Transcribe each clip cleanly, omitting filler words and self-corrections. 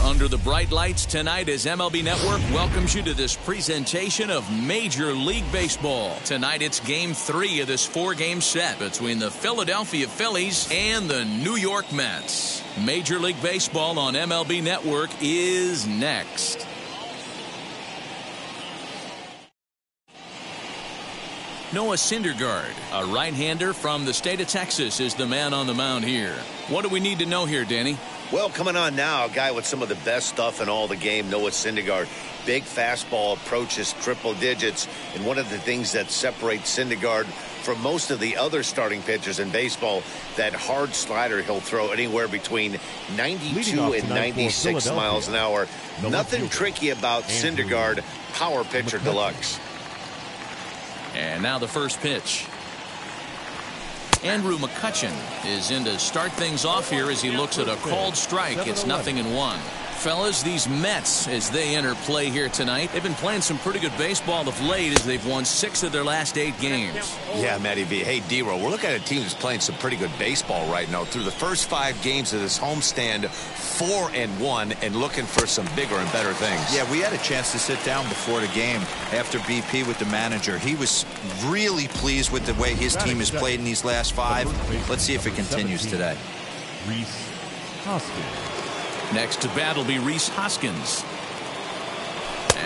Under the bright lights tonight as MLB Network welcomes you to this presentation of Major League Baseball. Tonight it's Game 3 of this 4-game set between the Philadelphia Phillies and the New York Mets. Major League Baseball on MLB Network is next. Noah Syndergaard, a right-hander from the state of Texas, is the man on the mound here. What do we need to know here, Danny? Well, coming on now, a guy with some of the best stuff in all the game, Noah Syndergaard. Big fastball, approaches triple digits, and one of the things that separates Syndergaard from most of the other starting pitchers in baseball, that hard slider he'll throw anywhere between 92 and 96 miles an hour. Nothing tricky about Syndergaard, power pitcher deluxe. And now the first pitch. Andrew Mccutchen is in to start things off here as he looks at a called strike. It's 0-1. Fellas, these Mets, as they enter play here tonight, they've been playing some pretty good baseball of late as they've won 6 of their last 8 games. Yeah, Matty V. Hey, D-Row, we're looking at a team that's playing some pretty good baseball right now. Through the first 5 games of this homestand, 4-1, and looking for some bigger and better things. Yeah, we had a chance to sit down before the game after BP with the manager. He was really pleased with the way his team has played in these last 5. Let's see if it continues today. Rhys Hoskins. Next to bat will be Rhys Hoskins.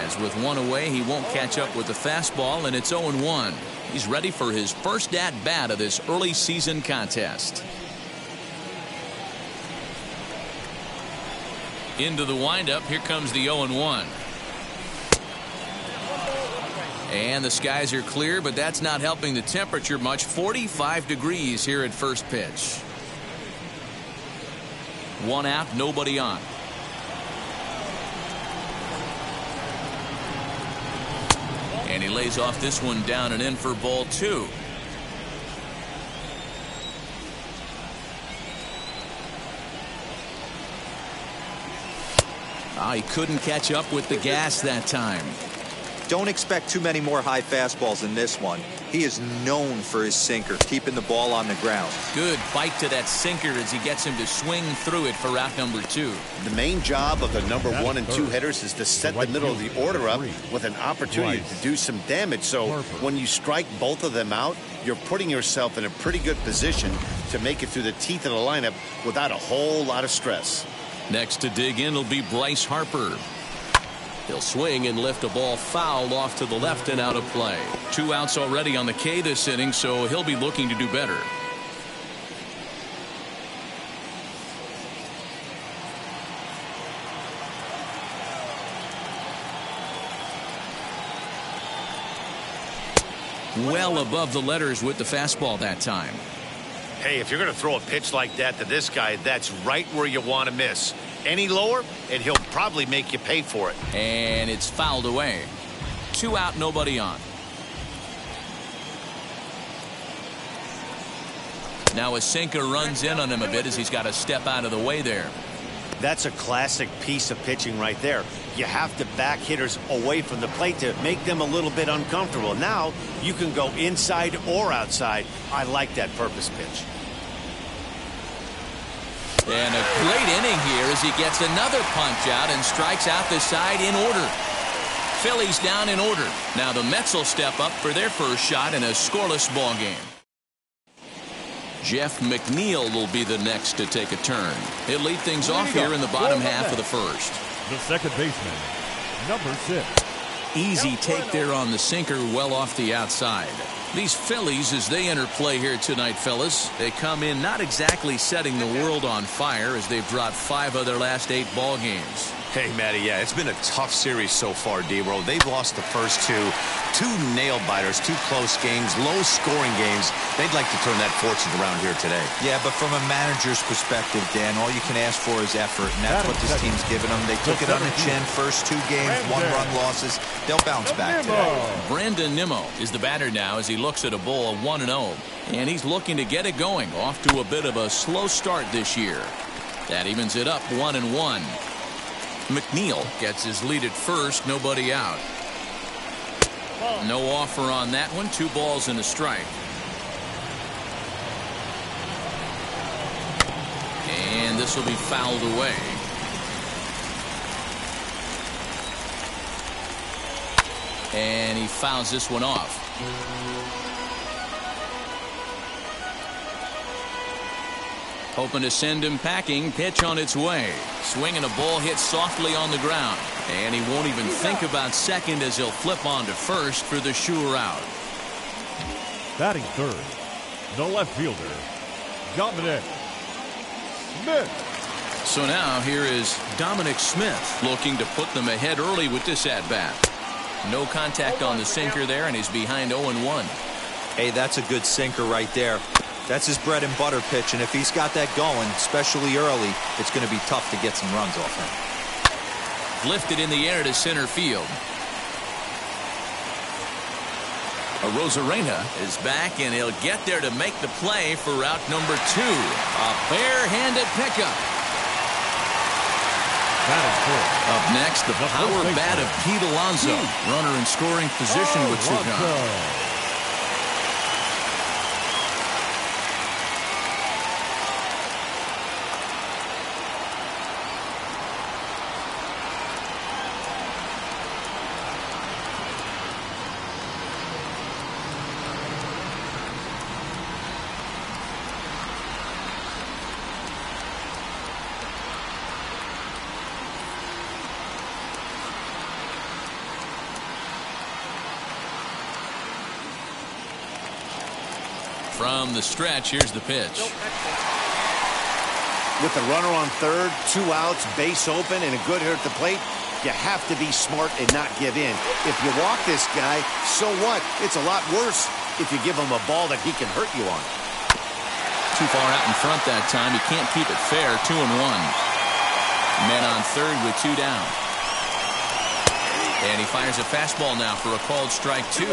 As with 1 away, he won't catch up with the fastball, and it's 0-1. He's ready for his first at-bat of this early season contest. Into the windup, here comes the 0-1. And the skies are clear, but that's not helping the temperature much. 45 degrees here at first pitch. 1 out, nobody on. And he lays off this one down and in for ball 2. He couldn't catch up with the gas that time. Don't expect too many more high fastballs in this one. He is known for his sinker, keeping the ball on the ground. Good bite to that sinker as he gets him to swing through it for out number 2. The main job of the number 1 and 2 hitters is to set the middle of the order up with an opportunity to do some damage. So when you strike both of them out, you're putting yourself in a pretty good position to make it through the teeth of the lineup without a whole lot of stress. Next to dig in will be Bryce Harper. He'll swing and lift a ball foul off to the left and out of play. 2 outs already on the K this inning, so he'll be looking to do better. Well above the letters with the fastball that time. Hey, if you're going to throw a pitch like that to this guy, that's right where you want to miss. Any lower, and he'll probably make you pay for it. And it's fouled away. 2 out, nobody on. Now a sinker runs in on him a bit as he's got to step out of the way there. That's a classic piece of pitching right there. You have to back hitters away from the plate to make them a little bit uncomfortable. Now you can go inside or outside. I like that purpose pitch. And a great inning here as he gets another punch out and strikes out the side in order. Phillies down in order. Now the Mets will step up for their first shot in a scoreless ball game. Jeff Mcneil will be the next to take a turn. He'll lead things off here in the bottom half of the first. The second baseman, number 6. Easy take there on the sinker, well off the outside. These Phillies, as they enter play here tonight, fellas, they come in not exactly setting the world on fire as they've dropped 5 of their last 8 ball games. Hey, Matty, yeah, it's been a tough series so far, D-Roll. They've lost the first two nail-biters, 2 close games, low-scoring games. They'd like to turn that fortune around here today. Yeah, but from a manager's perspective, Dan, all you can ask for is effort, and that's what this team's given them. They took it on the chin, first 2 games, 1-run losses. They'll bounce back today. Brandon Nimble is the batter now as he looks at a bowl of 1-0, and he's looking to get it going, off to a bit of a slow start this year. That evens it up 1-1. Mcneil gets his lead at first, nobody out. No offer on that one, 2 balls and a strike. And this will be fouled away. And he fouls this one off. Hoping to send him packing. Pitch on its way. Swinging a ball hit softly on the ground. And he won't even think about second as he'll flip on to first for the sure out. Batting third, the left fielder, Dominic Smith. So now here is Dominic Smith looking to put them ahead early with this at-bat. No contact on the sinker there, and he's behind 0-1. Hey, that's a good sinker right there. That's his bread and butter pitch, and if he's got that going, especially early, it's going to be tough to get some runs off him. Lifted in the air to center field. Rosarena is back, and he'll get there to make the play for route number 2. A bare-handed pickup. Up next, the power bat of Pete Alonso. Runner in scoring position with 2 gone. From the stretch, here's the pitch. With the runner on third, 2 outs, base open, and a good hitter at the plate, you have to be smart and not give in. If you walk this guy, so what? It's a lot worse if you give him a ball that he can hurt you on. Too far out in front that time. He can't keep it fair. 2-1. Men on third with 2 down. And he fires a fastball now for a called strike 2.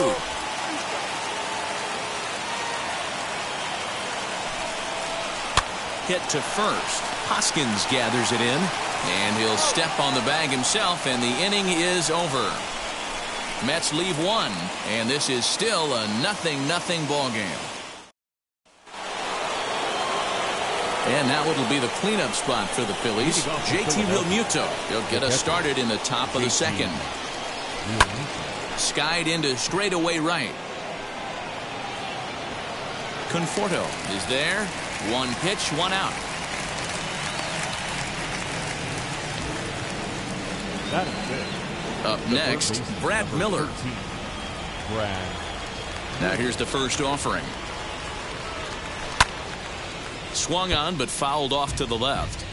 Hit to first. Hoskins gathers it in, and he'll step on the bag himself, and the inning is over. Mets leave 1, and this is still a 0-0 ball game. And now it'll be the cleanup spot for the Phillies. JT Realmuto. He'll get us started in the top of the second. Skied into straightaway right. Conforto is there. 1 pitch, 1 out. Up next, Brad Miller. Now here's the first offering. Swung on but fouled off to the left.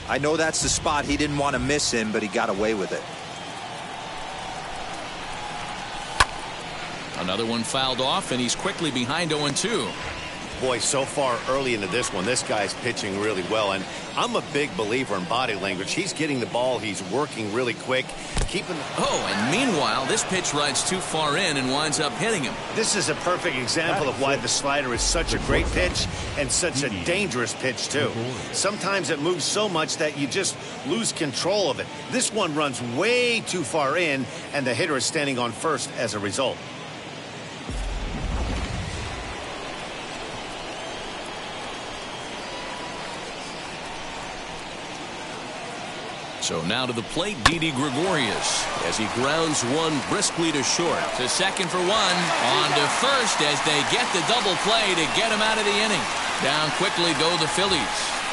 I know that's the spot. He didn't want to miss him, but he got away with it. Another one fouled off, and he's quickly behind 0-2. Boy, so far early into this one, this guy's pitching really well, and I'm a big believer in body language. He's getting the ball. He's working really quick. And meanwhile, this pitch rides too far in and winds up hitting him. This is a perfect example of why the slider is such a great pitch and such a dangerous pitch, too. Sometimes it moves so much that you just lose control of it. This one runs way too far in, and the hitter is standing on first as a result. So now to the plate, Didi Gregorius as he grounds one briskly to short. To second for one. On to first as they get the double play to get him out of the inning. Down quickly go the Phillies.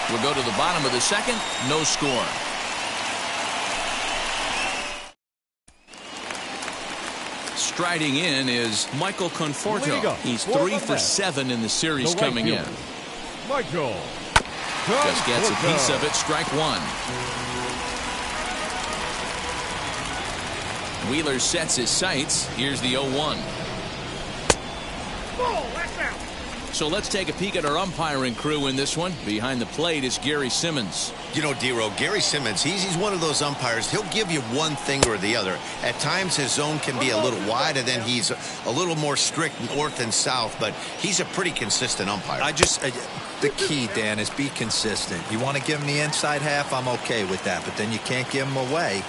We'll go to the bottom of the second. No score. Striding in is Michael Conforto. He's 3 for 7 in the series coming in. Michael. Just gets a piece of it. Strike one. Wheeler sets his sights. Here's the 0-1. So let's take a peek at our umpiring crew in this one. Behind the plate is Gary Simmons. You know, D-Row, Gary Simmons, he's one of those umpires. He'll give you one thing or the other. At times his zone can be a little wide, and then he's a little more strict north and south, but he's a pretty consistent umpire. The key, Dan, is be consistent. You want to give him the inside half, I'm okay with that, but then you can't give him away.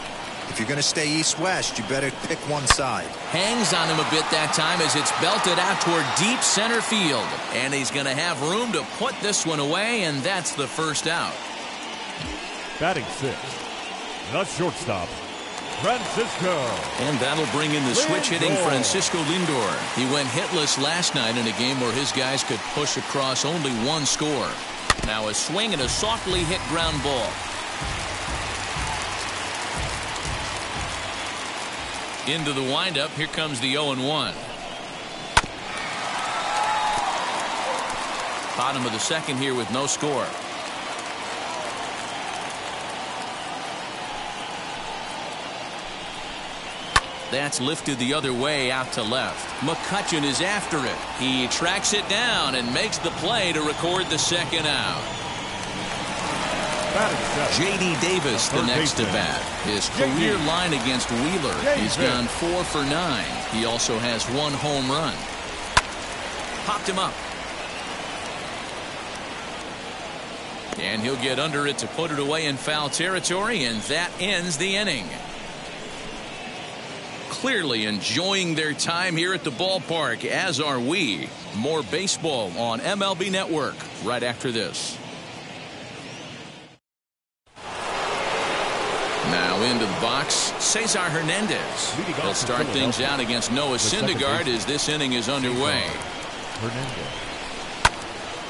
If you're going to stay east-west, you better pick one side. Hangs on him a bit that time as it's belted out toward deep center field. And he's going to have room to put this one away, and that's the first out. Batting 6, the shortstop, Francisco. And that'll bring in the switch-hitting Francisco Lindor. He went hitless last night in a game where his guys could push across only one score. Now a swing and a softly hit ground ball. Into the windup. Here comes the 0-1. Bottom of the second here with no score. That's lifted the other way out to left. Mccutchen is after it. He tracks it down and makes the play to record the second out. J.D. Davis the next to bat. His career line against Wheeler. He's gone 4 for 9. He also has 1 home run. Popped him up. And he'll get under it to put it away in foul territory, and that ends the inning. Clearly enjoying their time here at the ballpark, as are we. More baseball on MLB Network right after this. Now into the box, Cesar Hernandez. He'll start things out against Noah Syndergaard as this inning is underway.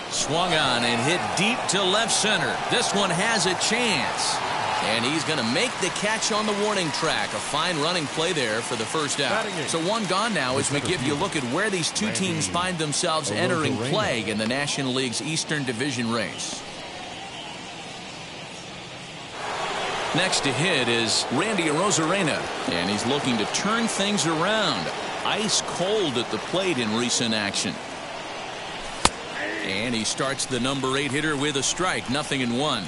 Swung on and hit deep to left center. This one has a chance. And he's going to make the catch on the warning track. A fine running play there for the first out. So one gone now as we give you a look at where these two teams find themselves entering play in the National League's Eastern Division race. Next to hit is Randy Arozarena, and he's looking to turn things around. Ice cold at the plate in recent action. And he starts the number 8 hitter with a strike, 0-1.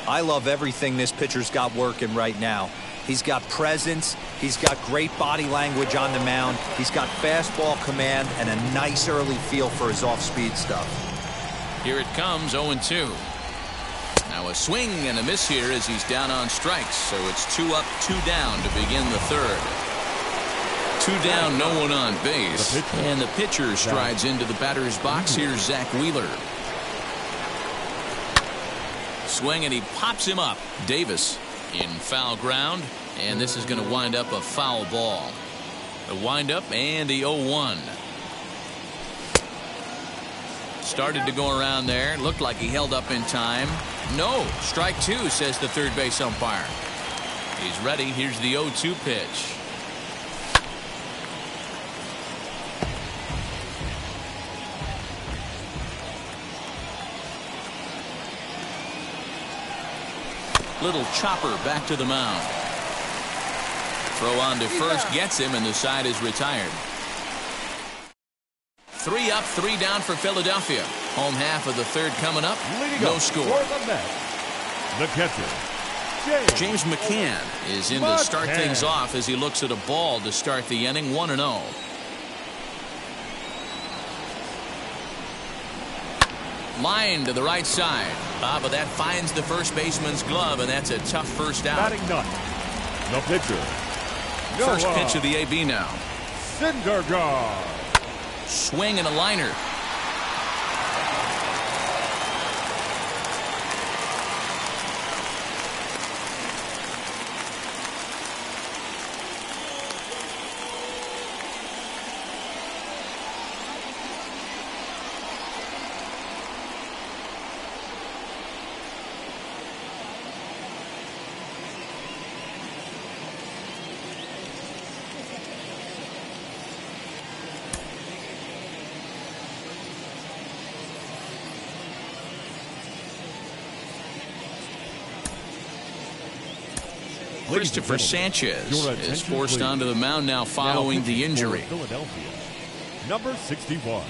I love everything this pitcher's got working right now. He's got presence. He's got great body language on the mound. He's got fastball command and a nice early feel for his off-speed stuff. Here it comes, 0-2. Now a swing and a miss here as he's down on strikes. So it's 2 up, 2 down to begin the third. 2 down, no one on base. And the pitcher strides into the batter's box. Here's Zach Wheeler. Swing and he pops him up. Davis in foul ground, and this is going to wind up a foul ball. The windup and the 0-1. Started to go around there. Looked like he held up in time. No, strike 2, says the third base umpire. He's ready. Here's the 0-2 pitch. Little chopper back to the mound. Throw on to first gets him, and the side is retired. 3 up, 3 down for Philadelphia. Home half of the third coming up. No score. The catcher, James McCann is in to start things off as he looks at a ball to start the inning. 1-0. Line to the right side. But that finds the first baseman's glove, and that's a tough first out. batting ninth, the pitcher. First pitch of the AB now. Syndergaard. Swing and a liner. Christopher Sanchez is forced onto the mound now following the injury. Philadelphia, number 61,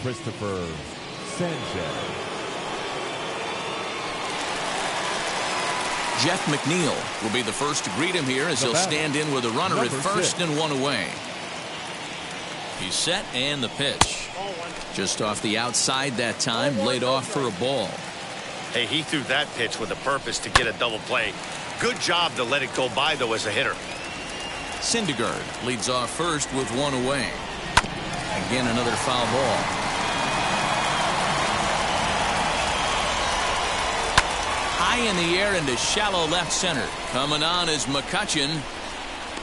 Christopher Sanchez. Jeff Mcneil will be the first to greet him here as he'll stand in with a runner at first and one away. He's set and the pitch. Just off the outside that time, laid off for a ball. Hey, he threw that pitch with a purpose to get a double play. Good job to let it go by, though, as a hitter. Syndergaard leads off first with one away. Again, another foul ball. High in the air into shallow left center. Coming on is Mccutchen.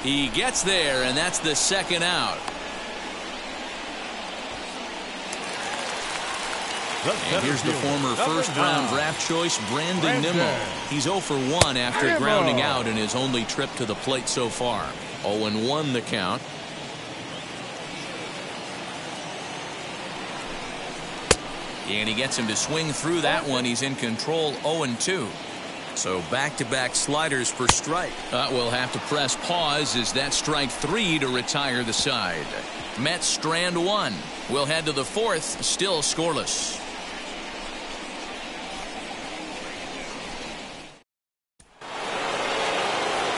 He gets there, and that's the second out. And here's the former first-round draft choice, Brandon Nimble. He's 0 for 1 after grounding out in his only trip to the plate so far. 0-1 the count. And he gets him to swing through that one. He's in control, 0-2. So back-to-back sliders for strike. We'll have to press pause as that strike 3 to retire the side. Mets strand 1. We'll head to the 4th, still scoreless.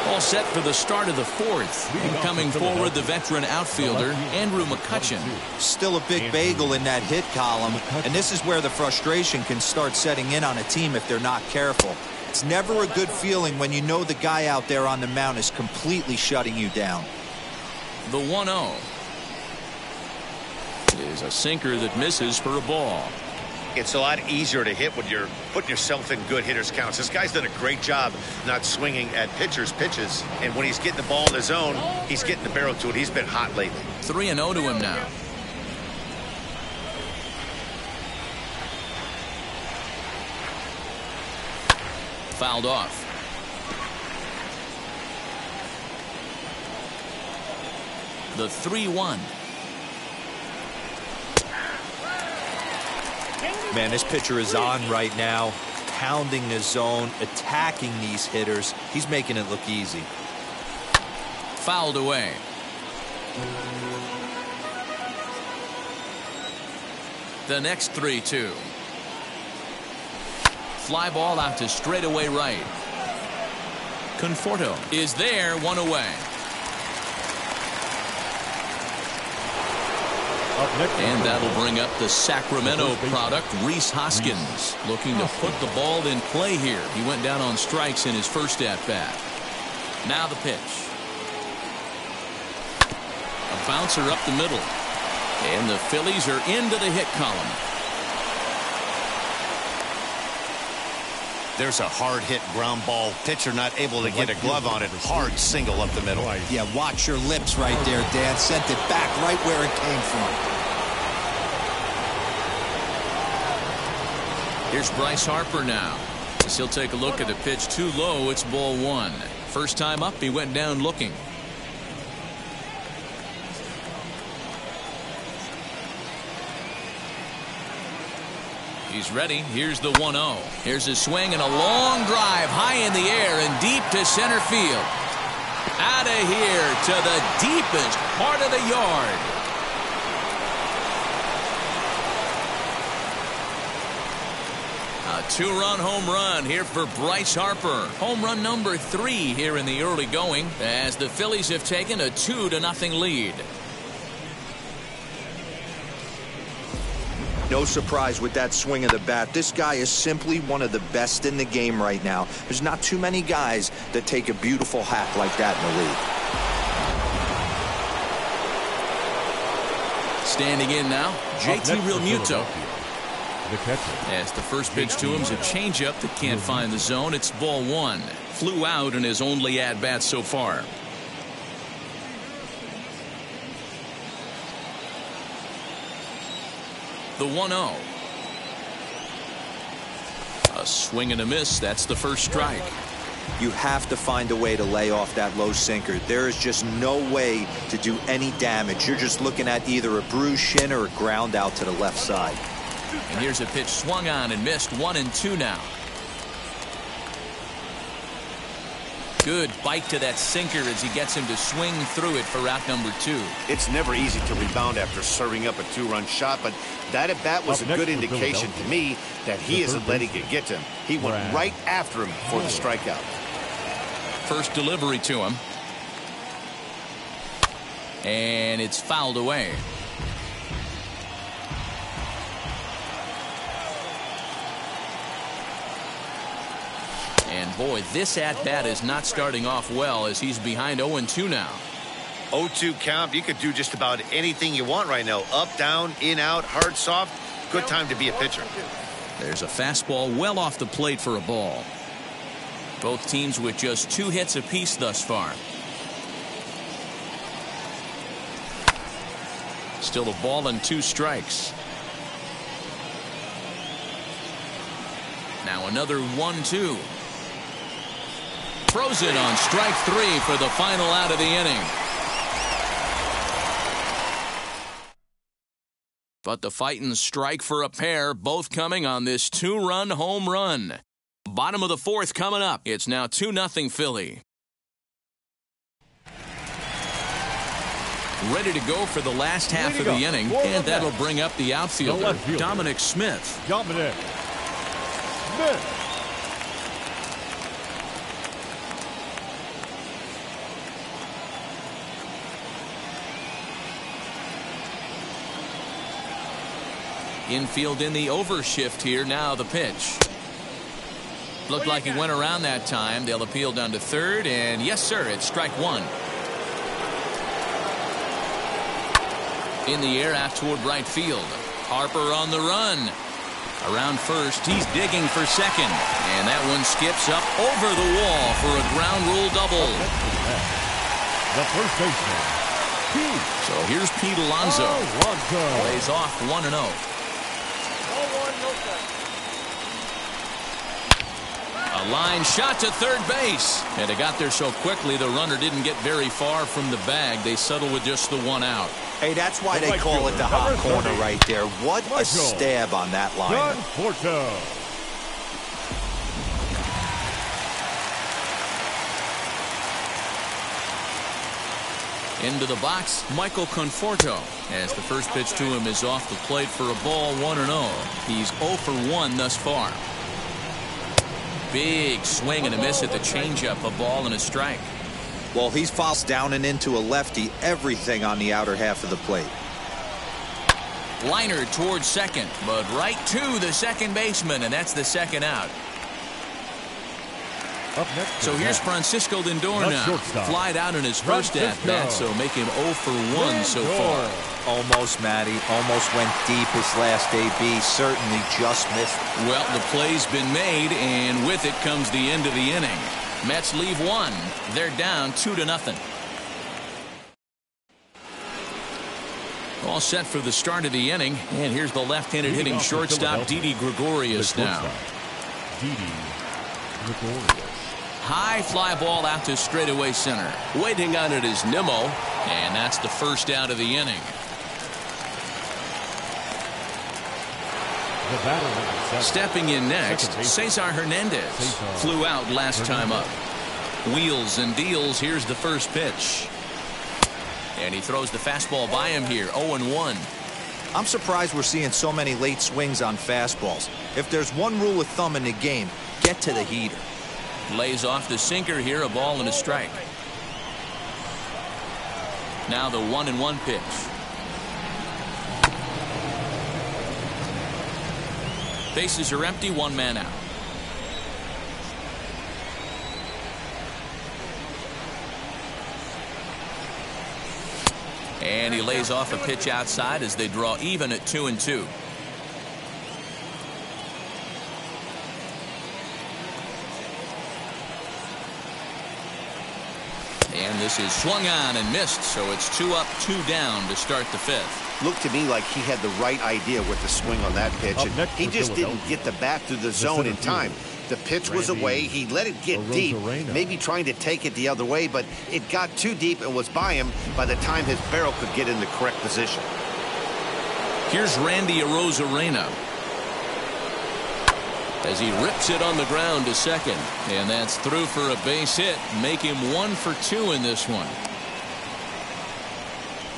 All set for the start of the 4th. Coming forward, the veteran outfielder, Andrew Mccutchen. Still a big bagel in that hit column, and this is where the frustration can start setting in on a team if they're not careful. It's never a good feeling when you know the guy out there on the mound is completely shutting you down. The 1-0 is a sinker that misses for a ball. It's a lot easier to hit when you're putting yourself in good hitters' counts. This guy's done a great job not swinging at pitchers' pitches. And when he's getting the ball in his zone, he's getting the barrel to it. He's been hot lately. 3-0 to him now. Fouled off. The 3-1. Man, this pitcher is on right now, pounding the zone, attacking these hitters. He's making it look easy. Fouled away. The next 3-2. Fly ball out to straightaway right. Conforto is there, one away. And that'll bring up the Sacramento product, Rhys Hoskins, looking to put the ball in play here. He went down on strikes in his first at-bat. Now the pitch. A bouncer up the middle. And the Phillies are into the hit column. There's a hard hit ground ball. Pitcher not able to get a glove on it. Hard single up the middle. Yeah, watch your lips right there, Dan. Sent it back right where it came from. Here's Bryce Harper now. As he'll take a look at a pitch too low. It's ball 1. First time up, he went down looking. He's ready. Here's the 1-0. Here's a swing and a long drive high in the air and deep to center field. Out of here to the deepest part of the yard. A 2-run home run here for Bryce Harper. Home run number 3 here in the early going as the Phillies have taken a 2-0 lead. No surprise with that swing of the bat. This guy is simply one of the best in the game right now. There's not too many guys that take a beautiful hack like that in the league. Standing in now, JT Realmuto. The catcher. As the first pitch to him is a changeup that can't find the zone. It's ball 1. Flew out in his only at-bat so far. The 1-0. A swing and a miss. That's the first strike. You have to find a way to lay off that low sinker. There is just no way to do any damage. You're just looking at either a bruised shin or a ground out to the left side. And here's a pitch swung on and missed. 1-2 now. Good bite to that sinker as he gets him to swing through it for out number 2. It's never easy to rebound after serving up a 2-run shot, but that at bat was a good indication to me that he isn't letting it get to him. He went right after him for the strikeout. First delivery to him. And it's fouled away. And boy, this at-bat is not starting off well as he's behind 0-2 now. 0-2 count. You could do just about anything you want right now. Up, down, in, out, hard, soft. Good time to be a pitcher. There's a fastball well off the plate for a ball. Both teams with just 2 hits apiece thus far. Still a ball and 2 strikes. Now another 1-2. Frozen on strike 3 for the final out of the inning. But the Fightins strike for a pair, both coming on this 2-run home run. Bottom of the 4th coming up. It's now 2-0 Philly. Ready to go for the last half of the inning, and that'll bring up the outfielder, Dominic Smith. Dominic Smith. Infield in the overshift here. Now the pitch. Looked like he went around that time. They'll appeal down to 3rd, and yes, sir, it's strike 1. In the air out toward right field. Harper on the run. Around first, he's digging for 2nd, and that one skips up over the wall for a ground rule double. The first baseman, Pete. So here's Pete Alonso. Plays off 1-0. A line shot to 3rd base. And it got there so quickly the runner didn't get very far from the bag. They settled with just the 1 out. Hey, that's why they call it the hot corner right there. What a stab on that line. Conforto. Into the box, Michael Conforto, as the first pitch to him is off the plate for a ball, 1-0. He's 0 for 1 thus far. Big swing and a miss at the changeup, a ball and a strike. Well, he's fouls down and into a lefty, everything on the outer half of the plate. Liner towards 2nd, but right to the 2nd baseman, and that's the 2nd out. Up next, so here's Francisco Lindor now. Flied out in his first at-bat, so make him 0 for 1 so far. Almost, Matty. Almost went deep his last AB. Certainly just missed. Well, the play's been made, and with it comes the end of the inning. Mets leave 1. They're down 2-0. All set for the start of the inning, and here's the left-handed hitting shortstop Didi Gregorius now. Didi Gregorius. High fly ball out to straightaway center. Waiting on it is Nimble, and that's the first out of the inning. Stepping in next, Cesar Hernandez. Flew out last time up. Wheels and deals. Here's the first pitch. And he throws the fastball by him here, 0-1. I'm surprised we're seeing so many late swings on fastballs. If there's one rule of thumb in the game, get to the heater. Lays off the sinker here, a ball and a strike. Now the 1-1 pitch. Bases are empty, 1 man out. And he lays off a pitch outside as they draw even at 2-2. And this is swung on and missed, so it's 2 up, 2 down to start the 5th. Looked to me like he had the right idea with the swing on that pitch, and he just didn't get the bat through the zone in time. The pitch was away. He let it get deep, maybe trying to take it the other way, but it got too deep and was by him by the time his barrel could get in the correct position. Here's Randy Arozarena. as he rips it on the ground to second. And that's through for a base hit. Make him 1 for 2 in this one.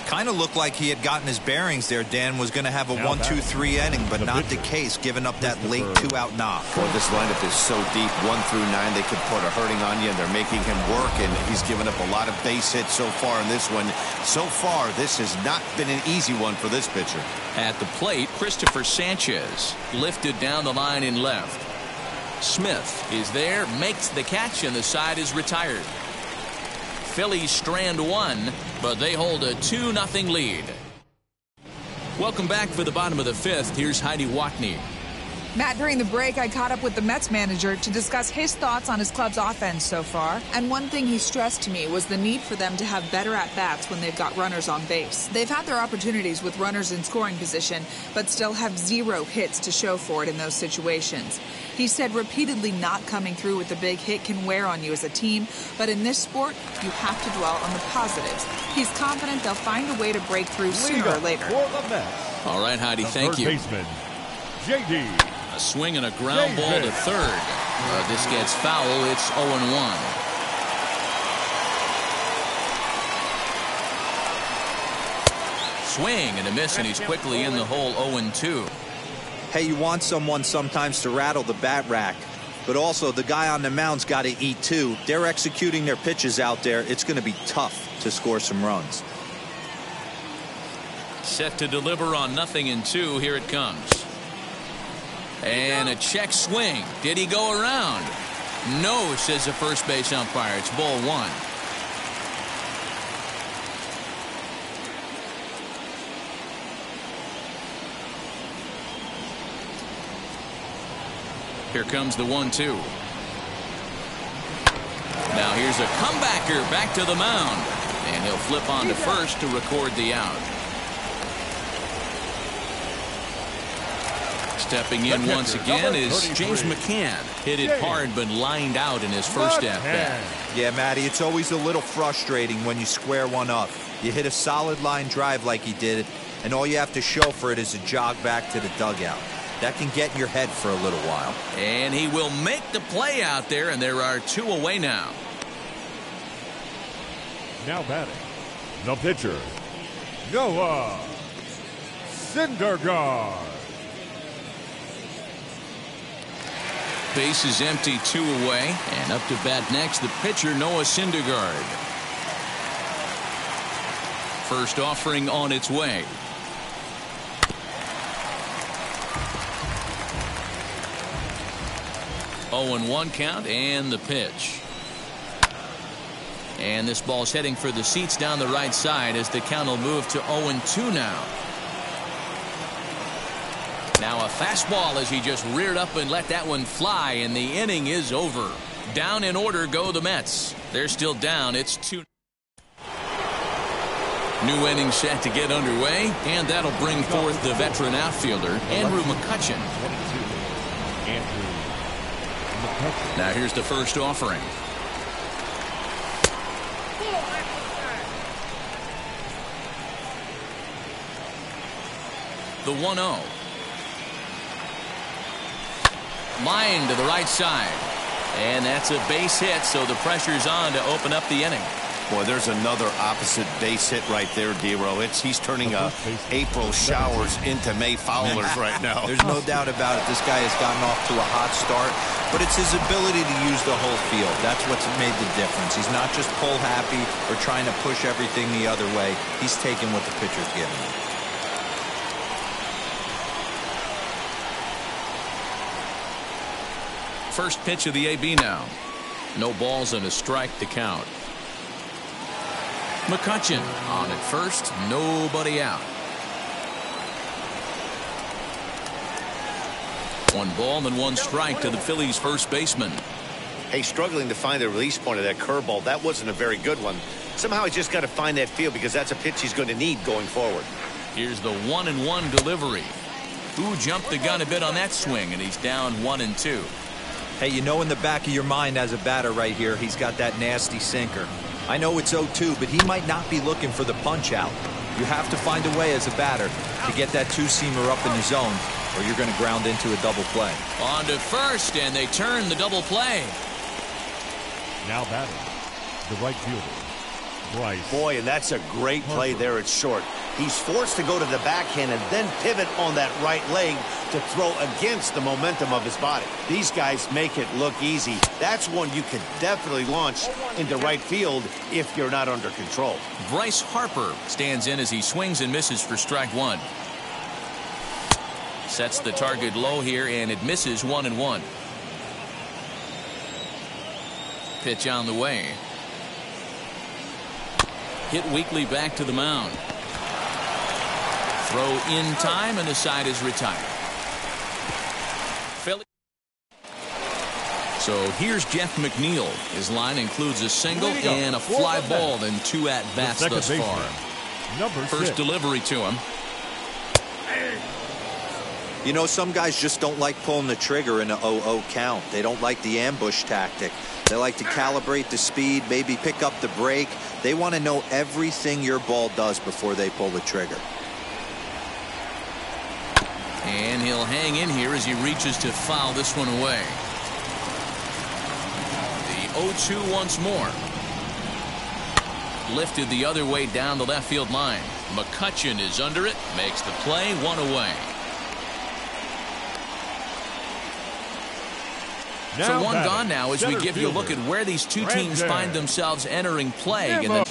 Kind of looked like he had gotten his bearings there. Dan was going to have a 1-2-3 inning, but not the case, giving up that late 2-out knock. Boy, this lineup is so deep. 1 through 9, they could put a hurting on you, and they're making him work, and he's given up a lot of base hits so far in this one. So far, this has not been an easy one for this pitcher. At the plate, Christopher Sanchez lifted down the line in left. Smith is there, makes the catch, and the side is retired. Phillies strand 1, but they hold a 2-0 lead. Welcome back for the bottom of the 5th. Here's Heidi Watney. Matt, during the break, I caught up with the Mets manager to discuss his thoughts on his club's offense so far. And one thing he stressed to me was the need for them to have better at-bats when they've got runners on base. They've had their opportunities with runners in scoring position, but still have 0 hits to show for it in those situations. He said repeatedly not coming through with a big hit can wear on you as a team, but in this sport, you have to dwell on the positives. He's confident they'll find a way to break through sooner or later. All right, Heidi, thank you. Baseman, J.D. A swing and a ground ball to third. This gets foul. It's 0-1. Swing and a miss, and he's quickly in the hole. 0-2. Hey, you want someone sometimes to rattle the bat rack, but also the guy on the mound's got to eat too. They're executing their pitches out there. It's going to be tough to score some runs. Set to deliver on 0-2. Here it comes. And a check swing. Did he go around? No, says the first base umpire. It's ball 1. Here comes the 1-2. Now here's a comebacker back to the mound. And he'll flip on to first to record the out. Stepping in once again is James McCann. Hit it hard but lined out in his first at-bat. Yeah, Matty, it's always a little frustrating when you square one up. You hit a solid line drive like he did, and all you have to show for it is a jog back to the dugout. That can get in your head for a little while. And he will make the play out there, and there are 2 away now. Now batting, the pitcher, Noah Syndergaard. Base is empty, 2 away, and up to bat next, the pitcher, Noah Syndergaard. First offering on its way. Oh, and 1 count, and the pitch. And this ball's heading for the seats down the right side as the count will move to 0-2 now. Now a fastball as he just reared up and let that one fly, and the inning is over. Down in order go the Mets. They're still down. It's 2. New inning set to get underway, and that'll bring forth the veteran outfielder, Andrew Mccutchen. Now here's the first offering. The 1-0. Line to the right side. And that's a base hit, so the pressure's on to open up the inning. Boy, there's another opposite base hit right there, D-Row. He's turning April showers into May foulers right now. There's no doubt about it. This guy has gotten off to a hot start, but it's his ability to use the whole field. That's what's made the difference. He's not just pull happy or trying to push everything the other way. He's taking what the pitcher's giving him. First pitch of the AB now. No balls and a strike to count. Mccutchen on at first, nobody out. 1 ball and 1 strike to the Phillies first baseman. Hey, struggling to find the release point of that curveball. That wasn't a very good one. Somehow he just got to find that feel because that's a pitch he's going to need going forward. Here's the 1-1 delivery. Who jumped the gun a bit on that swing, and he's down 1-2. Hey, you know in the back of your mind as a batter right here, he's got that nasty sinker. I know it's 0-2, but he might not be looking for the punch out. You have to find a way as a batter to get that 2-seamer up in the zone. or you're going to ground into a double play. On to first, and they turn the double play. Now batting, the right fielder, Bryce. Boy, and that's a great play there at short. He's forced to go to the backhand and then pivot on that right leg to throw against the momentum of his body. These guys make it look easy. That's one you could definitely launch into right field if you're not under control. Bryce Harper stands in as he swings and misses for strike one. Sets the target low here, and it misses 1-1. Pitch on the way. Hit weakly back to the mound. Throw in time, and the side is retired. Philly. So here's Jeff Mcneil. His line includes a single and a fly ball, then 2 at-bats thus far. First delivery to him. You know, some guys just don't like pulling the trigger in an 0-0 count. They don't like the ambush tactic. They like to calibrate the speed, maybe pick up the break. They want to know everything your ball does before they pull the trigger. And he'll hang in here as he reaches to foul this one away. The 0-2 once more. Lifted the other way down the left field line. Mccutchen is under it, makes the play, 1 away. So 1 gone now as we give you a look at where these two teams find themselves entering play. And then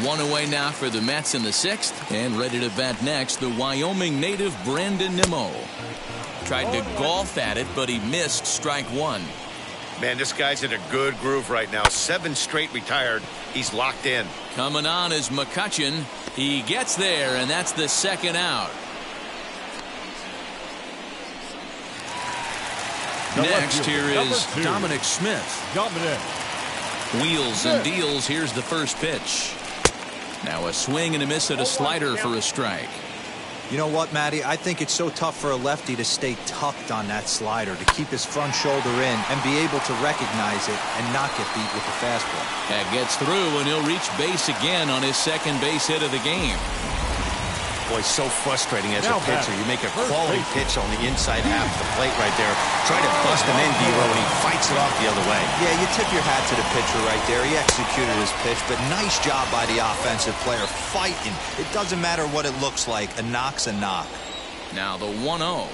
1 away now for the Mets in the 6th. And ready to bat next, the Wyoming native Nimble. Tried to golf at it, but he missed strike 1. Man, this guy's in a good groove right now. 7 straight retired. He's locked in. Coming on is Mccutchen. He gets there, and that's the 2nd out. Next, here is Dominic Smith. Wheels and deals. Here's the first pitch. Now a swing and a miss at a slider for a strike. You know what, Matty? I think it's so tough for a lefty to stay tucked on that slider, to keep his front shoulder in and be able to recognize it and not get beat with the fastball. That gets through, and he'll reach base again on his 2nd base hit of the game. Boy, so frustrating as a pitcher. You make a quality pitch on the inside half of the plate right there. Try to bust him in, D-Row, and he fights it off the other way. Yeah, you tip your hat to the pitcher right there. He executed his pitch, but nice job by the offensive player fighting. It doesn't matter what it looks like. A knock's a knock. Now the 1-0.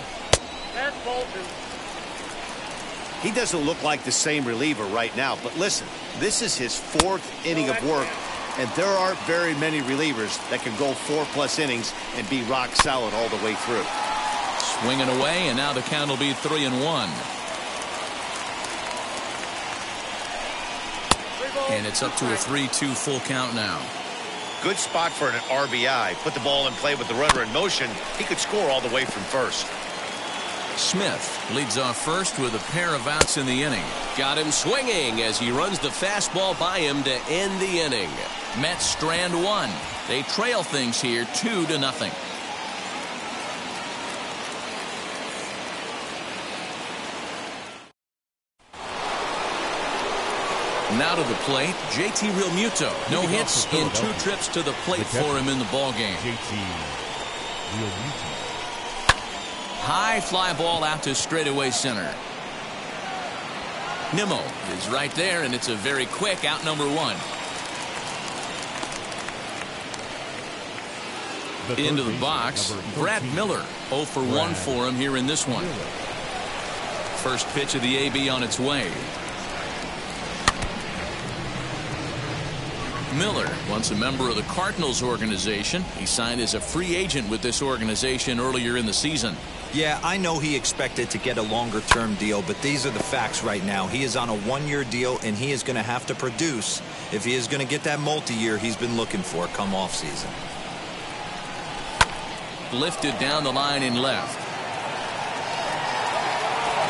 He doesn't look like the same reliever right now, but listen, this is his 4th inning of work. And there aren't very many relievers that can go 4+ innings and be rock solid all the way through. Swinging away, and now the count will be 3-1. And it's up to a 3-2 full count now. Good spot for an RBI. Put the ball in play with the runner in motion. He could score all the way from first. Smith leads off first with a pair of outs in the inning. Got him swinging as he runs the fastball by him to end the inning. Mets strand 1. They trail things here 2-0. Now to the plate, JT Realmuto. No hits in 2 trips to the plate for him in the ballgame. High fly ball out to straightaway center. Nimble is right there, and it's a very quick out number 1. Into the box, Brad Miller. 0 for 1 for him here in this one. First pitch of the AB on its way. Miller, once a member of the Cardinals organization. He signed as a free agent with this organization earlier in the season. Yeah, I know he expected to get a longer-term deal, but these are the facts right now. He is on a 1-year deal, and he is going to have to produce if he is going to get that multi-year he's been looking for come off-season. Lifted down the line in left.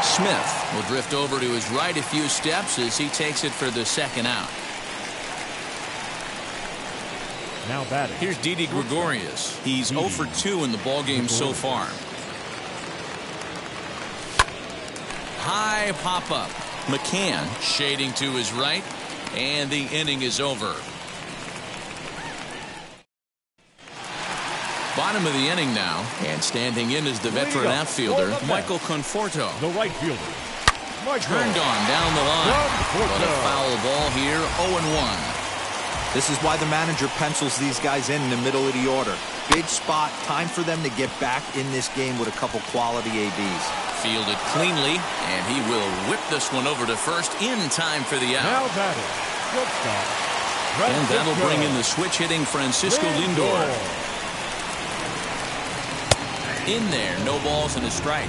Smith will drift over to his right a few steps as he takes it for the 2nd out. Now batting. Here's Didi Gregorius. He's 0 for 2 in the ballgame so far. High pop-up. McCann shading to his right, and the inning is over. bottom of the inning now, and standing in is the veteran outfielder, Michael Conforto. The right fielder, Turned on down the line, but a foul ball here, 0-1. This is why the manager pencils these guys in the middle of the order. Big spot, time for them to get back in this game with a couple quality ABs. Fielded cleanly, and he will whip this one over to first in time for the out. Now batting, shortstop. And that'll bring in the switch-hitting Francisco Lindor. In there, no balls and a strike.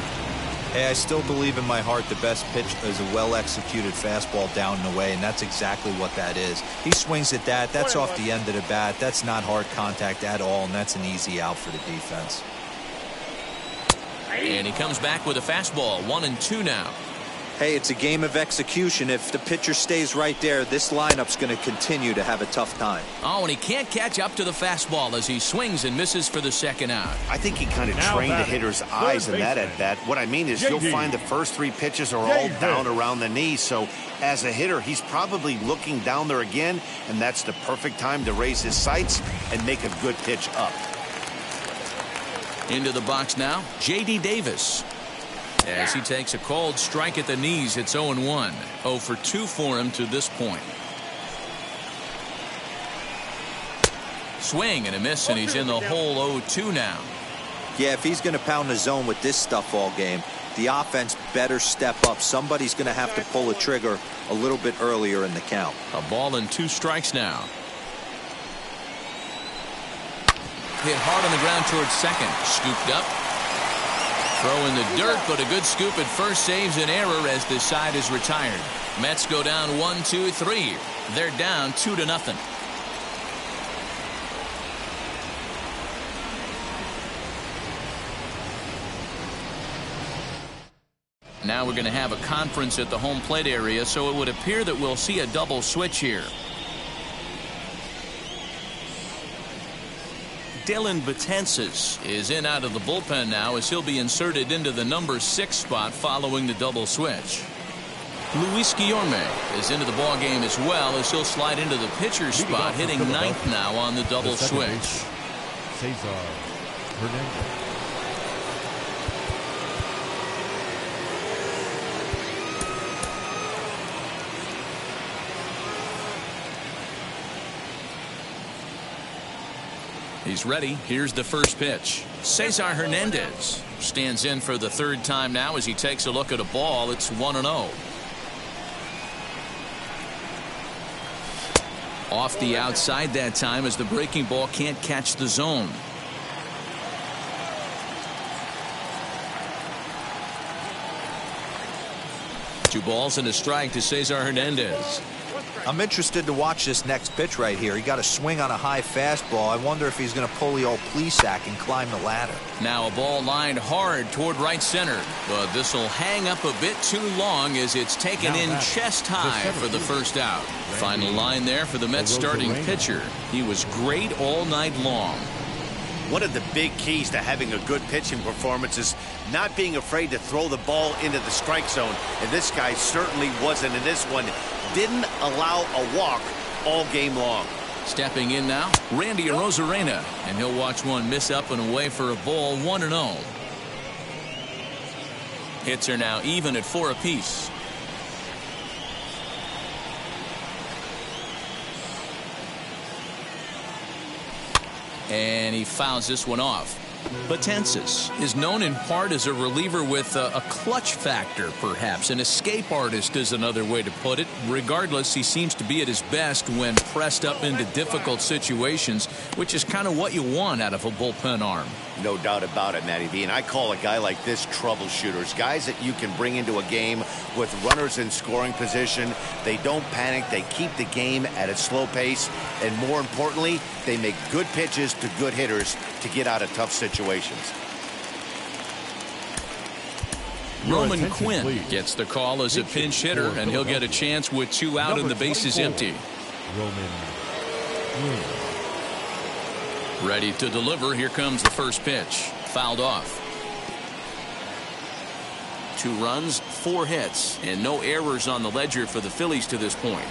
Hey, I still believe in my heart the best pitch is a well-executed fastball down and away, and that's exactly what that is. He swings at that. That's off the end of the bat. That's not hard contact at all, and that's an easy out for the defense. And he comes back with a fastball, 1-2 now. Hey, it's a game of execution. If the pitcher stays right there, this lineup's going to continue to have a tough time. Oh, and he can't catch up to the fastball as he swings and misses for the second out. I think he kind of trained the hitter's eyes in that at-bat. What I mean is you'll find the first three pitches are all down around the knee. So as a hitter, he's probably looking down there again, and that's the perfect time to raise his sights and make a good pitch up. Into the box now, J.D. Davis. As he takes a called strike at the knees, it's 0-1. 0 for 2 for him to this point. Swing and a miss, and he's in the hole 0-2 now. Yeah, if he's going to pound the zone with this stuff all game, the offense better step up. Somebody's going to have to pull a trigger a little bit earlier in the count. A ball and 2 strikes now. Hit hard on the ground towards second. Scooped up. Throw in the dirt, but a good scoop at first saves an error as this side is retired. Mets go down 1-2-3. They're down 2-0. Now we're going to have a conference at the home plate area, so it would appear that we'll see a double switch here. Dylan Betances is in out of the bullpen now as he'll be inserted into the number 6 spot following the double switch. Luis Guillorme is into the ball game as well as he'll slide into the pitcher's spot, hitting 9th now on the double switch. Cesar Hernandez. He's ready. Here's the first pitch. Cesar Hernandez stands in for the 3rd time now as he takes a look at a ball. It's 1-0. Off the outside that time as the breaking ball can't catch the zone. Two balls and a strike to Cesar Hernandez. I'm interested to watch this next pitch right here. He got a swing on a high fastball. I wonder if he's going to pull the old Plesac and climb the ladder. Now a ball lined hard toward right center, but this will hang up a bit too long as it's taken in chest high for the first out. Final line there for the Mets starting pitcher. He was great all night long. One of the big keys to having a good pitching performance is not being afraid to throw the ball into the strike zone. And this guy certainly wasn't in this one. Didn't allow a walk all game long. Stepping in now, Randy Arozarena, and he'll watch one miss up and away for a ball, 1-0. Hits are now even at 4 apiece. And he fouls this one off. Betances is known in part as a reliever with a clutch factor, perhaps. An escape artist is another way to put it. Regardless, he seems to be at his best when pressed up into difficult situations, which is kind of what you want out of a bullpen arm. No doubt about it, Matty V. And I call a guy like this troubleshooters. Guys that you can bring into a game with runners in scoring position. They don't panic. They keep the game at a slow pace. And more importantly, they make good pitches to good hitters to get out of tough situations. Roman Quinn gets the call as a pinch hitter, and he'll get a chance with 2 out and the bases empty. Roman Quinn. Ready to deliver. Here comes the first pitch. Fouled off. 2 runs, 4 hits, and no errors on the ledger for the Phillies to this point.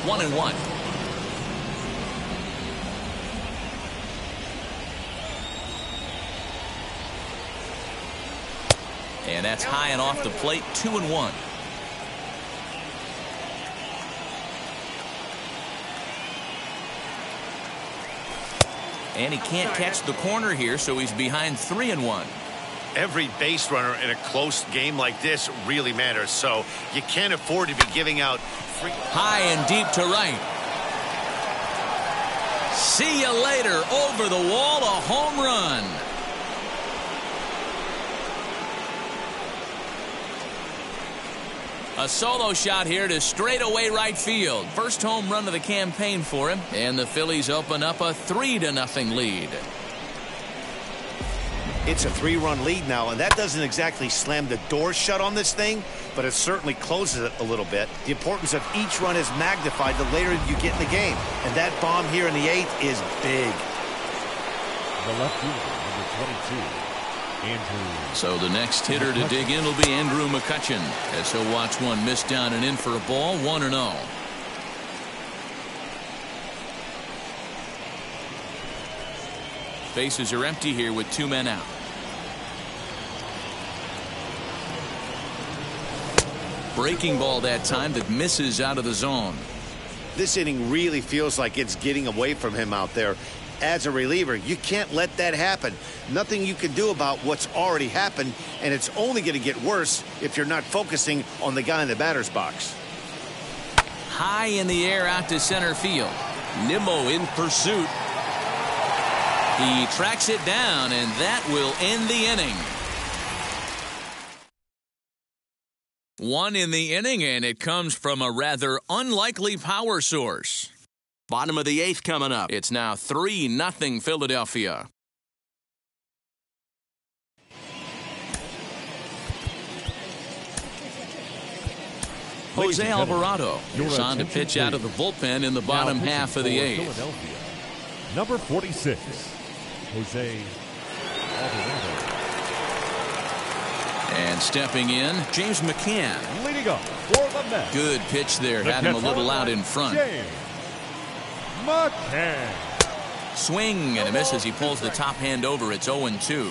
1-1. And that's high and off the plate, 2-1. And he can't catch the corner here, so he's behind 3-1. Every base runner in a close game like this really matters, so you can't afford to be giving out free. High and deep to right. See you later. Over the wall, a home run. A solo shot here to straightaway right field. First home run of the campaign for him, and the Phillies open up a 3-0 lead. It's a 3-run lead now, and that doesn't exactly slam the door shut on this thing, but it certainly closes it a little bit. The importance of each run is magnified the later you get in the game, and that bomb here in the 8th is big. The left fielder, number 22. Andrew. So the next hitter to dig in will be Andrew Mccutchen, as he'll watch one miss down and in for a ball, 1-0. Bases are empty here with 2 men out. Breaking ball that time that misses out of the zone. This inning really feels like it's getting away from him out there. As a reliever, you can't let that happen. Nothing you can do about what's already happened, and it's only going to get worse if you're not focusing on the guy in the batter's box. High in the air out to center field. Nimble in pursuit. He tracks it down, and that will end the inning. 1 in the inning, and it comes from a rather unlikely power source. Bottom of the 8th coming up. It's now 3-0 Philadelphia. Jose Alvarado is on to pitch out of the bullpen in the bottom half of the 8th. Number 46, Jose Alvarado. And stepping in, James McCann. Leading up for the Mets. Good pitch there. Had him a little out in front. James McCann. Swing and a miss as he pulls the top hand over. It's 0-2.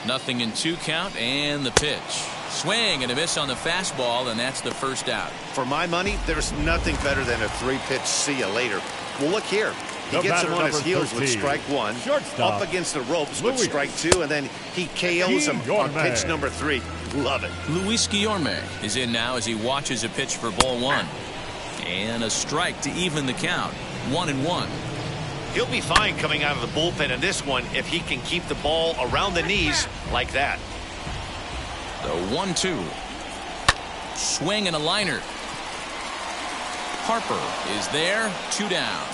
0-2 count, and the pitch. Swing and a miss on the fastball, and that's the first out. For my money, there's nothing better than a 3-pitch see you later. Well, look here. He gets him on his heels with strike 1, shortstop, up against the ropes with strike 2, and then he KOs him on pitch number 3. Love it. Luis Guillorme is in now as he watches a pitch for ball 1. And a strike to even the count. 1-1. He'll be fine coming out of the bullpen in this one if he can keep the ball around the knees like that. The 1-2. Swing and a liner. Harper is there. 2 down.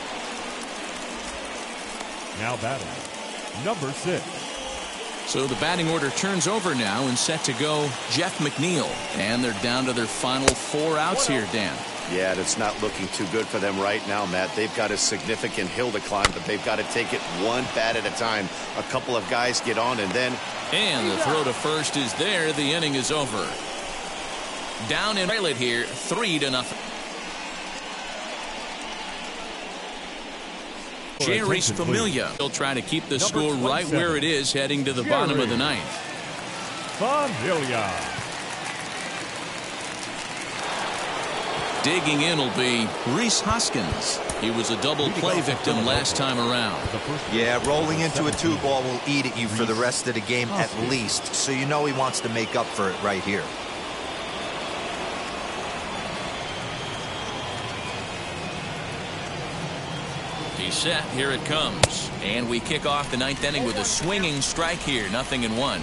Now batting, number 6. So the batting order turns over now and set to go Jeff McNeil. And they're down to their final 4 outs here, Dan. Yeah, it's not looking too good for them right now, Matt. They've got a significant hill to climb, but they've got to take it one bat at a time. A couple of guys get on, and then... And the throw to first is there. The inning is over. Down in trail it here, 3-0. Jerry's Familia. He'll try to keep the score right where it is heading to the bottom of the 9th. Familia. Digging in will be Rhys Hoskins. He was a double play victim last time around. Yeah, rolling into a 2-ball will eat at you for the rest of the game at least, so you know he wants to make up for it right here. He's set. Here it comes. And we kick off the 9th inning with a swinging strike here. 0-1.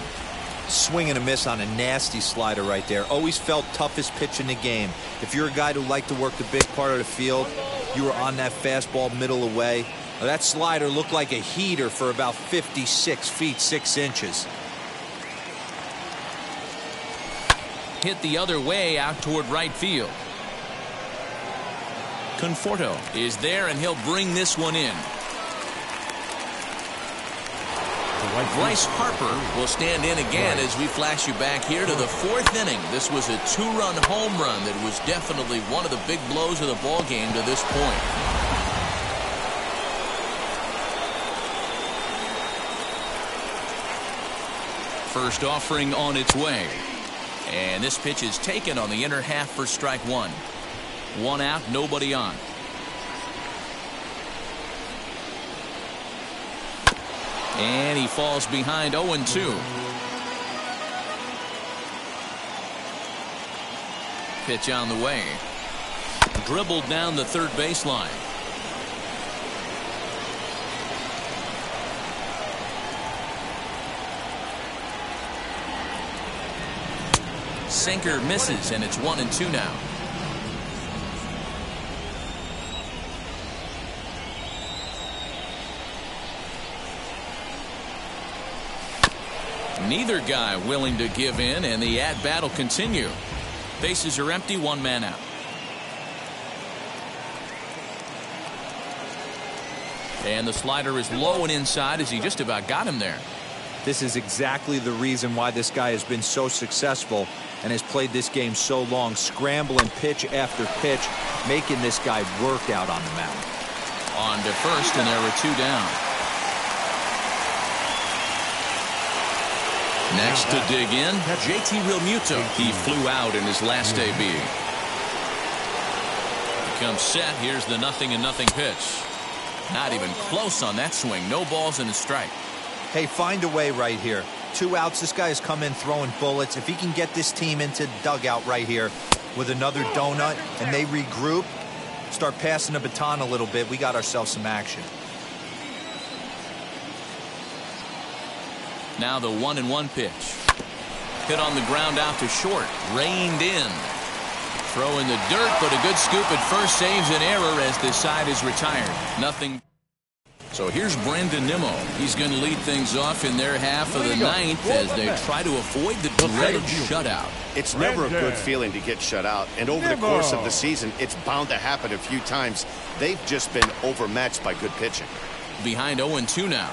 Swing and a miss on a nasty slider right there. Always felt toughest pitch in the game. If you're a guy who liked to work the big part of the field, you were on that fastball middle away. That slider looked like a heater for about 56 feet 6 inches. Hit the other way out toward right field. Conforto is there, and he'll bring this one in. Bryce Harper will stand in again as we flash you back here to the 4th inning. This was a 2-run home run that was definitely one of the big blows of the ball game to this point. First offering on its way. And this pitch is taken on the inner half for strike one. One out, nobody on. And he falls behind 0-2. Pitch on the way. Dribbled down the third baseline. Sinker misses, and it's 1-2 now. Neither guy willing to give in, and the at-bat will continue. Bases are empty, one man out. And the slider is low and inside as he just about got him there. This is exactly the reason why this guy has been so successful and has played this game so long, scrambling pitch after pitch, making this guy work out on the mound. On to first, and there were two down. Next to dig in, JT Realmuto. He flew out in his last AB. Becomes set. Here's the 0-0 pitch. Not even close on that swing. No balls and a strike. Hey, find a way right here. 2 outs. This guy has come in throwing bullets. If he can get this team into the dugout right here with another donut and they regroup, start passing the baton a little bit, we got ourselves some action. Now the 1-1 pitch. Hit on the ground out to short. Reined in. Throw in the dirt, but a good scoop at first saves an error as this side is retired. Nothing. So here's Brandon Nimble. He's going to lead things off in their half of the ninth as they try to avoid the dreaded shutout. It's never a good feeling to get shut out, and over the course of the season, it's bound to happen a few times. They've just been overmatched by good pitching. Behind 0-2 now.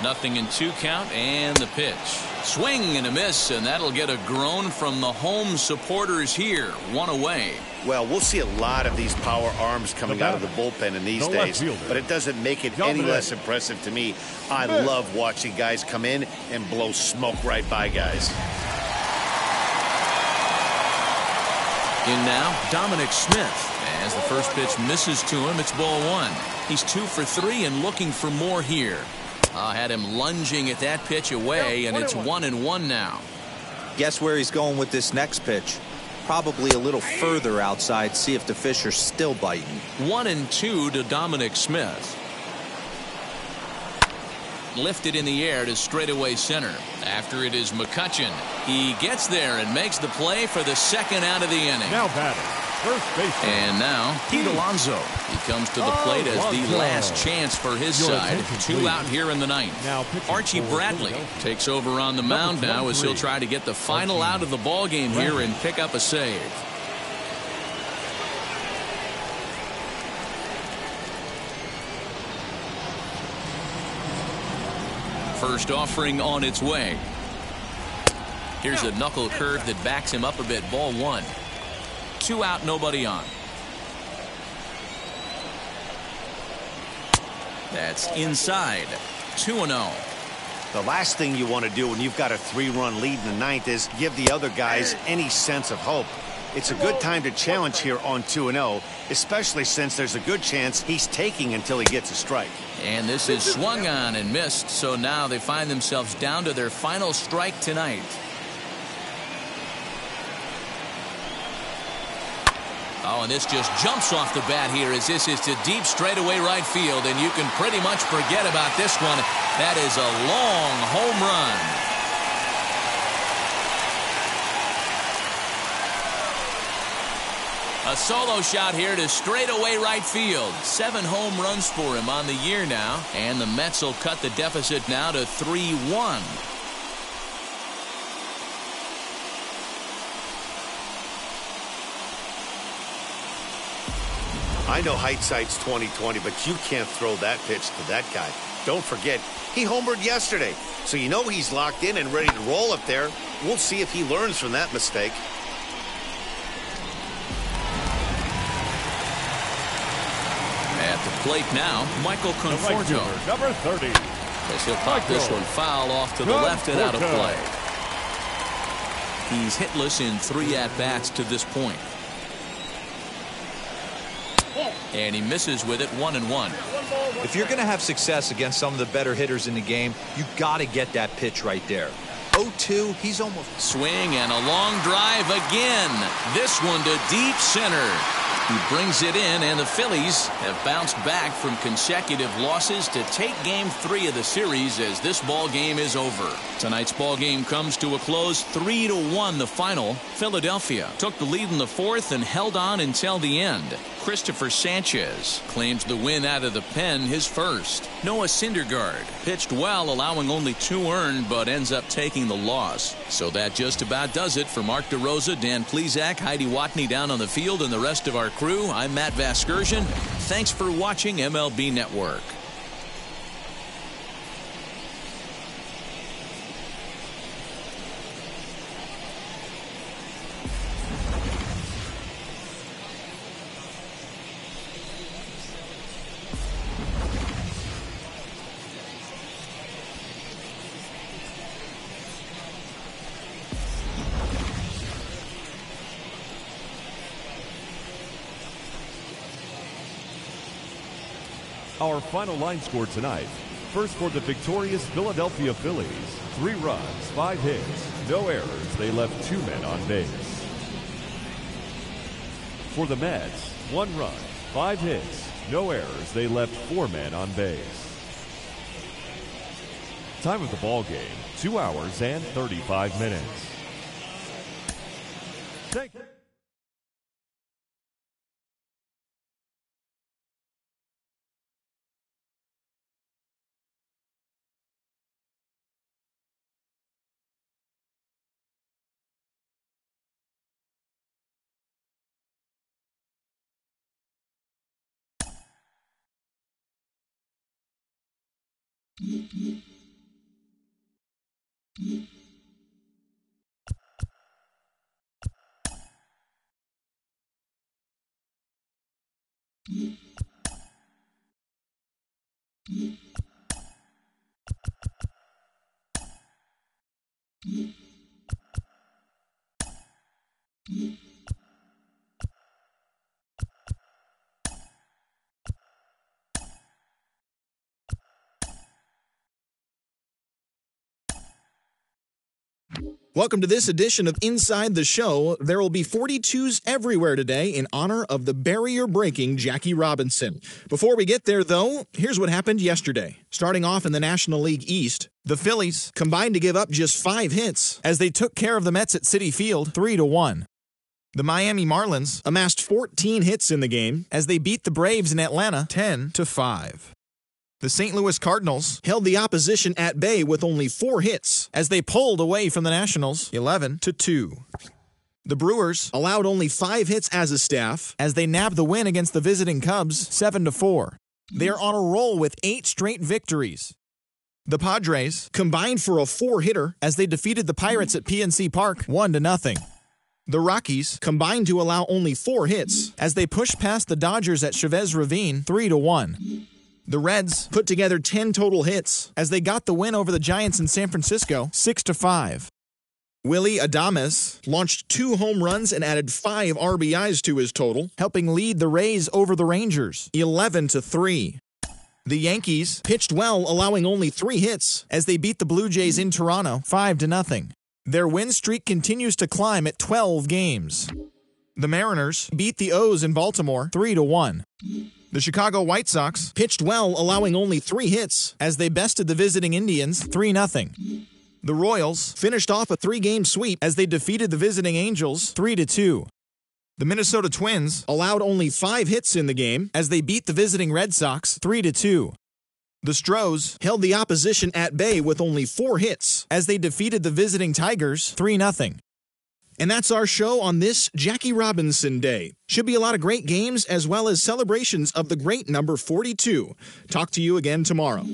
0-2 count, and the pitch. Swing and a miss, and that'll get a groan from the home supporters here. One away. Well, we'll see a lot of these power arms coming out of the bullpen in these days, but it doesn't make it any less impressive to me. I love watching guys come in and blow smoke right by guys. In now, Dominic Smith. As the first pitch misses to him, it's ball one. He's 2 for 3 and looking for more here. Had him lunging at that pitch away, and it's 1-1 now. Guess where he's going with this next pitch? Probably a little further outside. See if the fish are still biting. 1-2 to Dominic Smith. Lifted in the air to straightaway center. After it is Mccutchen. He gets there and makes the play for the second out of the inning. Now batting, first base. And now Pete Alonso. He comes to the plate as the last chance for his side. 2 out here in the ninth. Archie Bradley takes over on the mound now as he'll try to get the final out of the ball game here and pick up a save. First offering on its way. Here's a knuckle curve that backs him up a bit. Ball one. 2 out, nobody on. That's inside. 2-0. The last thing you want to do when you've got a 3-run lead in the ninth is give the other guys any sense of hope. It's a good time to challenge here on 2-0, especially since there's a good chance he's taking until he gets a strike. And this is swung on and missed, so now they find themselves down to their final strike tonight. Oh, and this just jumps off the bat here as this is to deep straightaway right field, and you can pretty much forget about this one. That is a long home run. A solo shot here to straightaway right field. 7 home runs for him on the year now. And the Mets will cut the deficit now to 3-1. I know hindsight's 20/20, but you can't throw that pitch to that guy. Don't forget, he homered yesterday. So you know he's locked in and ready to roll up there. We'll see if he learns from that mistake. At the plate now, Michael Conforto. Number 30. as he'll pop this one foul off to the left and out of play. He's hitless in 3 at-bats to this point. And he misses with it, 1-1. If you're going to have success against some of the better hitters in the game, you got to get that pitch right there. 0-2, he's almost... Swing and a long drive again. This one to deep center. He brings it in, and the Phillies have bounced back from consecutive losses to take Game 3 of the series as this ball game is over. Tonight's ball game comes to a close, 3-1 the final. Philadelphia took the lead in the 4th and held on until the end. Christopher Sanchez claims the win out of the pen, his first. Noah Syndergaard pitched well, allowing only 2 earned, but ends up taking the loss. So that just about does it for Mark DeRosa, Dan Plesac, Heidi Watney down on the field, and the rest of our crew. I'm Matt Vasgersian. Thanks for watching MLB Network. Our final line score tonight. First for the victorious Philadelphia Phillies. 3 runs, 5 hits, no errors. They left 2 men on base. For the Mets, 1 run, 5 hits, no errors. They left 4 men on base. Time of the ball game, 2 hours and 35 minutes. Thank you. Welcome to this edition of Inside the Show. There will be 42s everywhere today in honor of the barrier-breaking Jackie Robinson. Before we get there, though, here's what happened yesterday. Starting off in the National League East, the Phillies combined to give up just 5 hits as they took care of the Mets at Citi Field 3-1. The Miami Marlins amassed 14 hits in the game as they beat the Braves in Atlanta 10-5. The St. Louis Cardinals held the opposition at bay with only 4 hits as they pulled away from the Nationals 11-2. The Brewers allowed only 5 hits as a staff as they nabbed the win against the visiting Cubs 7-4. They are on a roll with 8 straight victories. The Padres combined for a 4-hitter as they defeated the Pirates at PNC Park 1-0. The Rockies combined to allow only 4 hits as they pushed past the Dodgers at Chavez Ravine 3-1. The Reds put together 10 total hits as they got the win over the Giants in San Francisco 6-5. Willie Adames launched 2 home runs and added 5 RBIs to his total, helping lead the Rays over the Rangers 11-3. The Yankees pitched well, allowing only 3 hits as they beat the Blue Jays in Toronto 5-0. Their win streak continues to climb at 12 games. The Mariners beat the O's in Baltimore 3-1. The Chicago White Sox pitched well, allowing only 3 hits as they bested the visiting Indians 3-0. The Royals finished off a 3-game sweep as they defeated the visiting Angels 3-2. The Minnesota Twins allowed only 5 hits in the game as they beat the visiting Red Sox 3-2. The Stros held the opposition at bay with only 4 hits as they defeated the visiting Tigers 3-0. And that's our show on this Jackie Robinson Day. Should be a lot of great games as well as celebrations of the great number 42. Talk to you again tomorrow.